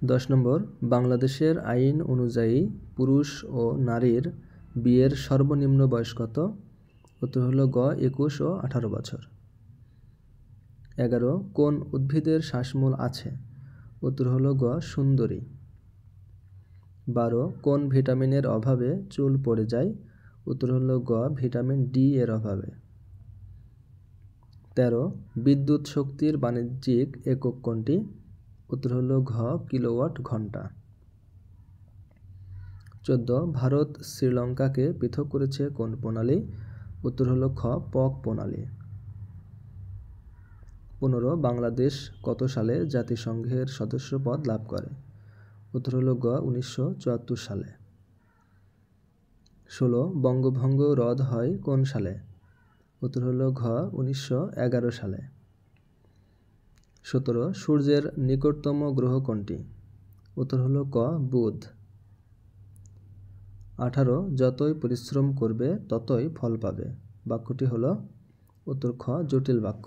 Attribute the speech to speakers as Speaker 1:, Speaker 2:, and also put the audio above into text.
Speaker 1: 10 নম্বর, বাংলাদেশের আইন অনুযায়ী পুরুষ ও নারীর বিয়ের সর্বনিম্ন বয়স কত? উত্তর হলো গ 21 ও 18 বছর। 11, কোন উদ্ভিদের শ্বাসমূল আছে? উত্তর হলো গ সুন্দরী। 12, কোন ভিটামিনের অভাবে চুল পড়ে যায়? উত্তর হলো গ ভিটামিন ডি এর অভাবে। 13, বিদ্যুৎ শক্তির বাণিজ্যিক একক কোনটি? উত্তর হলো ঘ কিলোওয়াট ঘন্টা। 14, ভারত শ্রীলঙ্কাকে পৃথক করেছে কোন প্রণালী? উত্তর হলো খ পক প্রণালী। 15, বাংলাদেশ কত সালে জাতিসংঘের সদস্য পদ লাভ করে? উত্তর হলো গ 1974 সালে। 16, বঙ্গভঙ্গ রদ হয় কোন সালে? উত্তর হলো ঘ 1911 সালে। 17, সূর্যের নিকটতম গ্রহ কোনটি? উত্তর হলো ক বুধ। 18, যতই পরিশ্রম করবে ততই ফল পাবে। বাক্যটি হলো উত্তর খ জটিল বাক্য।